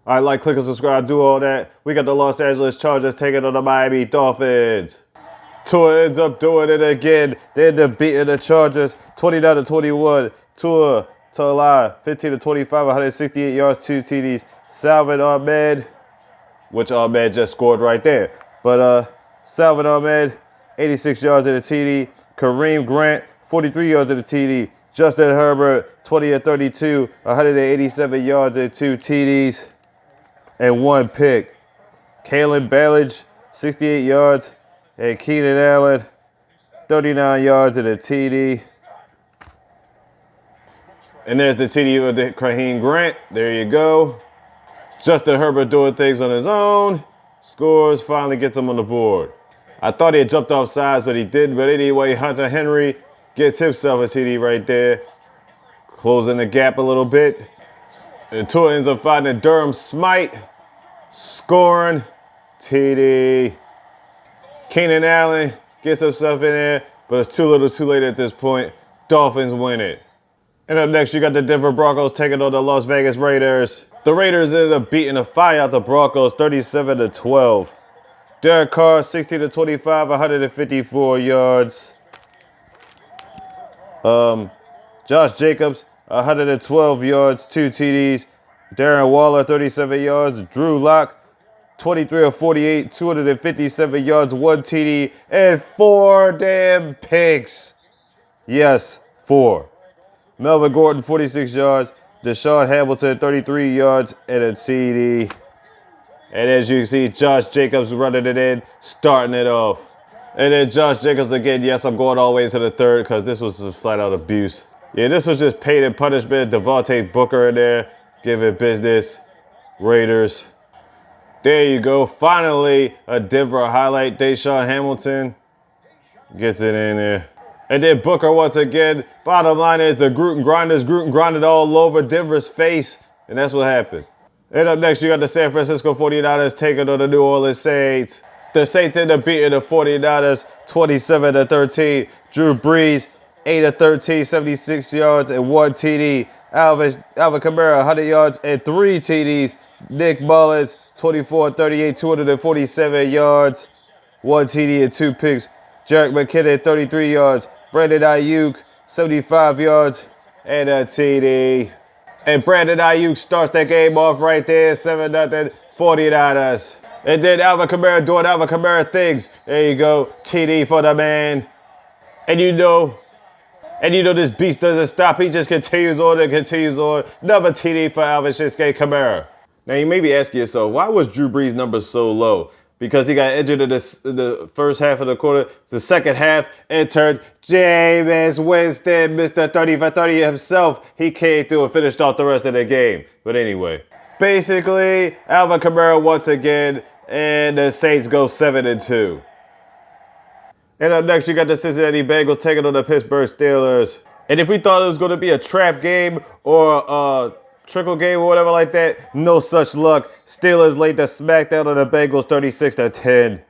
All right, like, click, and subscribe, do all that. We got the Los Angeles Chargers taking on the Miami Dolphins. Tua ends up doing it again. They end up beating the Chargers 29-21. Tua to the line, 15-25, 168 yards, 2 TDs. Salvin Ahmed, which Ahmed just scored right there. But Salvin Ahmed, 86 yards in the TD. Kareem Grant, 43 yards in the TD. Justin Herbert, 20-32, 187 yards and 2 TDs and 1 pick. Kalen Ballage, 68 yards. And Keenan Allen, 39 yards and a TD. And there's the TD of the Kareem Grant. There you go. Justin Herbert doing things on his own. Scores, finally gets him on the board. I thought he had jumped off sides, but he didn't. But anyway, Hunter Henry gets himself a TD right there. Closing the gap a little bit. And Tua ends up finding Durham Smite. Scoring. TD. Keenan Allen gets himself in there, but it's too little too late at this point. Dolphins win it. And up next, you got the Denver Broncos taking on the Las Vegas Raiders. The Raiders ended up beating the fire out the Broncos 37-12. Derek Carr, 16-25, 154 yards. Josh Jacobs, 112 yards, 2 TDs. Darren Waller, 37 yards. Drew Lock, 23-48, 257 yards, 1 TD, and 4 damn picks. Yes, 4. Melvin Gordon, 46 yards. Deshaun Hamilton, 33 yards, and a TD. And as you can see, Josh Jacobs running it in, starting it off. And then Josh Jacobs again. Yes, I'm going all the way to the third because this was flat out abuse. Yeah, this was just paid and punishment. Devontae Booker in there, giving business. Raiders. There you go. Finally, a Denver highlight. Deshaun Hamilton gets it in there. And then Booker once again. Bottom line is the Gruden Grinders. Gruden grinded all over Denver's face. And that's what happened. And up next, you got the San Francisco 49ers taking on the New Orleans Saints. The Saints end up beating the 49ers 27-13. Drew Brees, 8-13, 76 yards and 1 TD. Alvin Kamara, 100 yards and 3 TDs. Nick Mullins, 24-38, 247 yards, 1 TD and 2 picks. Jerick McKinnon, 33 yards. Brandon Ayuk, 75 yards and a TD. And Brandon Ayuk starts that game off right there, 7-0, 49ers. And then Alvin Kamara doing Alvin Kamara things. There you go, TD for the man. And you know this beast doesn't stop. He just continues on and continues on. Another TD for Alvin Shinsuke Kamara. Now, you may be asking yourself, why was Drew Brees' number so low? Because he got injured in the first half of the quarter. The second half entered Jameis Winston, Mr. 30 for 30 himself. He came through and finished off the rest of the game. But anyway, basically, Alvin Kamara once again, and the Saints go 7-2. And up next, you got the Cincinnati Bengals taking on the Pittsburgh Steelers. And if we thought it was going to be a trap game or a trickle game or whatever like that, no such luck. Steelers laid the smackdown on the Bengals 36-10.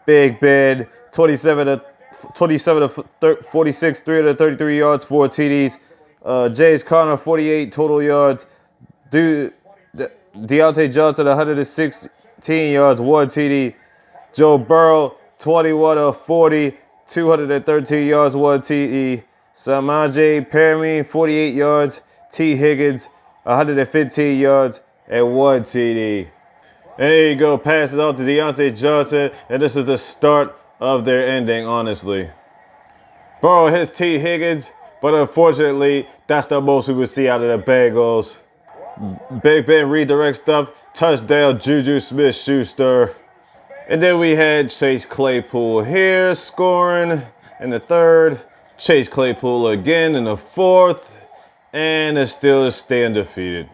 Big Ben, 27 to 46, 333 yards, 4 TDs. James Conner, 48 total yards. Deontay Johnson, 116 yards, 1 TD. Joe Burrow, 21 of 40, 213 yards, 1 TD. Samaje Perine, 48 yards. T. Higgins, 115 yards and 1 TD. And there you go, passes out to Deontay Johnson, and this is the start of their ending, honestly. Burrow hits T. Higgins, but unfortunately, that's the most we would see out of the Bengals. Big Ben redirects stuff, touchdown Juju Smith-Schuster. And then we had Chase Claypool here scoring in the third. Chase Claypool again in the fourth. And the Steelers stay undefeated.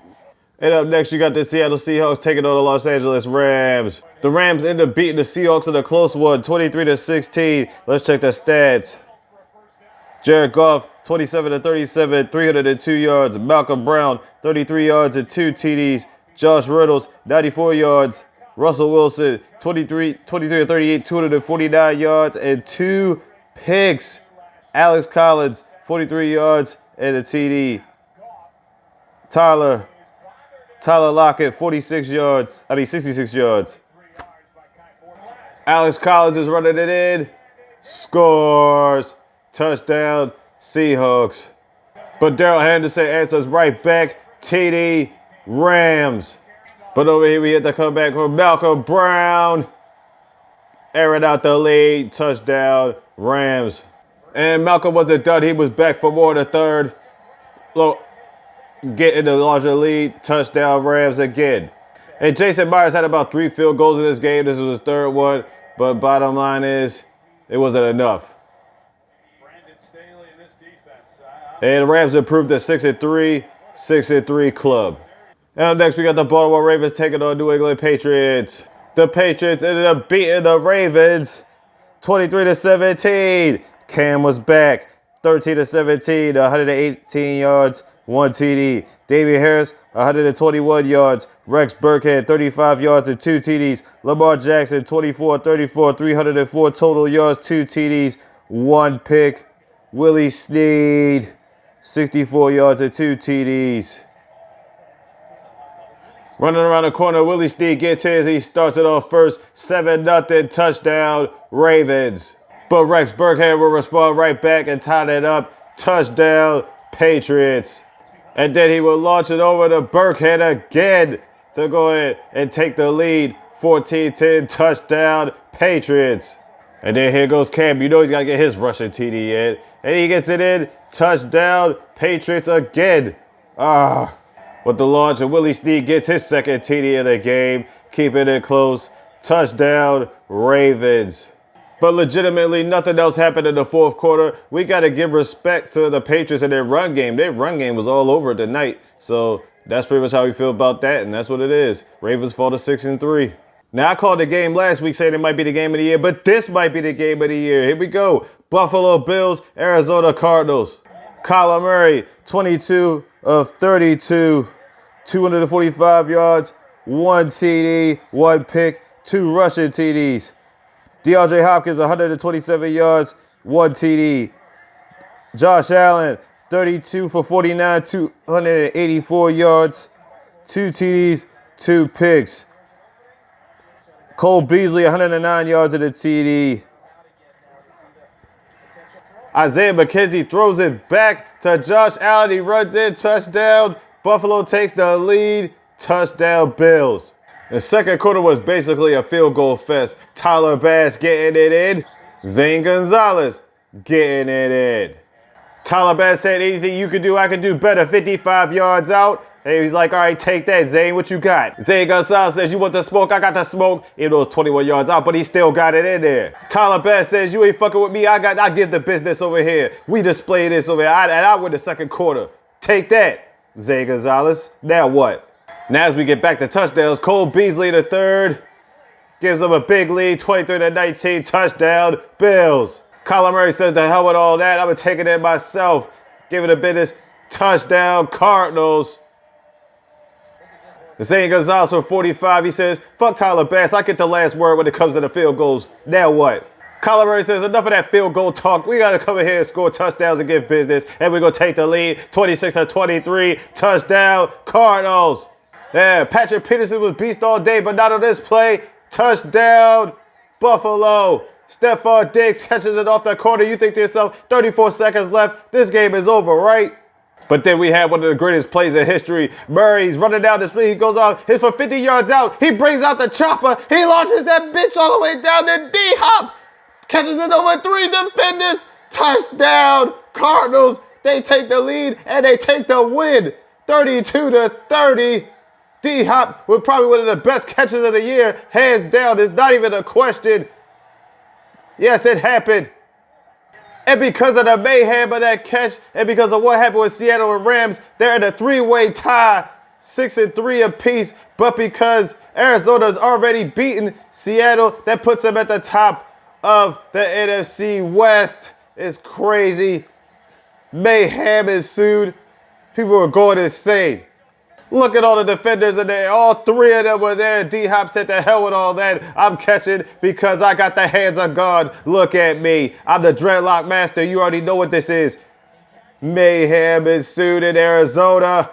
And up next, you got the Seattle Seahawks taking on the Los Angeles Rams. The Rams end up beating the Seahawks in a close one, 23-16. Let's check the stats. Jared Goff, 27-37, 302 yards. Malcolm Brown, 33 yards and 2 TDs. Josh Reynolds, 94 yards. Russell Wilson, 23-38, 249 yards and 2 picks. Alex Collins, 43 yards and a TD. Tyler Tyler Lockett, 46 yards. 66 yards. Alex Collins is running it in. Scores. Touchdown, Seahawks. But Darrell Henderson answers right back. TD, Rams. But over here we hit the comeback from Malcolm Brown. Airing out the lead. Touchdown, Rams. And Malcolm wasn't done. He was back for more in the third. Getting the larger lead. Touchdown, Rams again. And Jason Myers had about 3 field goals in this game. This was his third one. But bottom line is, it wasn't enough. And the Rams improved to 6-3. 6-3 club. And up next, we got the Baltimore Ravens taking on New England Patriots. The Patriots ended up beating the Ravens 23-17. Cam was back 13-17, 118 yards, 1 TD. David Harris, 121 yards. Rex Burkhead, 35 yards and 2 TDs. Lamar Jackson, 24-34, 304 total yards, 2 TDs, 1 pick. Willie Snead, 64 yards and 2 TDs. Running around the corner, Willie Snead gets his. He starts it off first. 7-0 touchdown, Ravens. But Rex Burkhead will respond right back and tie it up. Touchdown, Patriots. And then he will launch it over to Burkhead again to go ahead and take the lead. 14-10 touchdown, Patriots. And then here goes Cam. You know he's got to get his rushing TD in. And he gets it in. Touchdown, Patriots again. With the launch, and Willie Snead gets his second TD of the game. Keeping it close. Touchdown, Ravens. But legitimately, nothing else happened in the fourth quarter. We got to give respect to the Patriots and their run game. Their run game was all over tonight. So that's pretty much how we feel about that, and that's what it is. Ravens fall to 6-3. Now, I called the game last week saying it might be the game of the year, but this might be the game of the year. Here we go. Buffalo Bills, Arizona Cardinals. Kyler Murray, 22 of 32, 245 yards, 1 TD, 1 pick, 2 rushing TDs. DeAndre Hopkins, 127 yards, 1 TD. Josh Allen, 32 for 49, 284 yards, 2 TDs, 2 picks. Cole Beasley, 109 yards and a TD. Isaiah McKenzie throws it back to Josh Allen. He runs in, touchdown. Buffalo takes the lead, touchdown Bills. The second quarter was basically a field goal fest. Tyler Bass getting it in. Zane Gonzalez getting it in. Tyler Bass said, anything you can do, I can do better. 55 yards out. And he's like, all right, take that, Zane. What you got? Zane Gonzalez says, you want the smoke? I got the smoke. Even though it's 21 yards out, but he still got it in there. Tyler Bass says, you ain't fucking with me. I give the business over here. We display this over here. And I win the second quarter. Take that, Zane Gonzalez. Now what? Now as we get back to touchdowns, Cole Beasley the third gives them a big lead, 23-19, touchdown, Bills. Kyler Murray says, the hell with all that. I'm taking it myself. Giving the business, touchdown, Cardinals. Zane Gonzalez for 45, he says, fuck Tyler Bass. I get the last word when it comes to the field goals. Now what? Kyler Murray says, enough of that field goal talk. We got to come in here and score touchdowns and give business. And we're going to take the lead, 26-23, touchdown, Cardinals. Yeah, Patrick Peterson was beast all day, but not on this play. Touchdown, Buffalo. Stephon Diggs catches it off the corner. You think to yourself, 34 seconds left. This game is over, right? But then we had one of the greatest plays in history. Murray's running down the street. He goes out, hits for 50 yards out. He brings out the chopper. He launches that bitch all the way down to D-Hop. Catches it over 3 defenders. Touchdown, Cardinals. They take the lead and they take the win. 32-30. D-Hop with probably one of the best catches of the year. Hands down. It's not even a question. Yes, it happened. And because of the mayhem of that catch, and because of what happened with Seattle and Rams, they're in a 3-way tie, 6-3 apiece. But because Arizona's already beaten Seattle, that puts them at the top of the NFC West. It's crazy. Mayhem ensued. People were going insane. Look at all the defenders in there. All 3 of them were there. D-Hop said, the hell with all that. I'm catching because I got the hands of God. Look at me. I'm the dreadlock master. You already know what this is. Mayhem ensued in Arizona.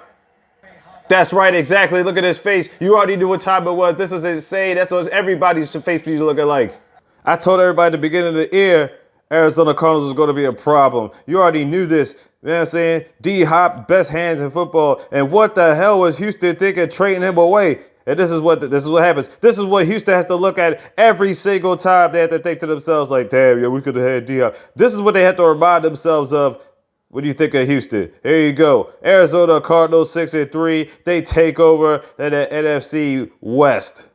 That's right, exactly. Look at his face. You already knew what time it was. This is insane. That's what everybody's face be looking like. I told everybody at the beginning of the year, Arizona Cardinals was going to be a problem. You already knew this. You know what I'm saying? D-Hop, best hands in football. And what the hell was Houston thinking trading him away? And this is what happens. This is what Houston has to look at every single time. They have to think to themselves like, damn, yeah, we could have had D-Hop. This is what they have to remind themselves of. What do you think of Houston? Here you go. Arizona Cardinals 6-3. They take over in the NFC West.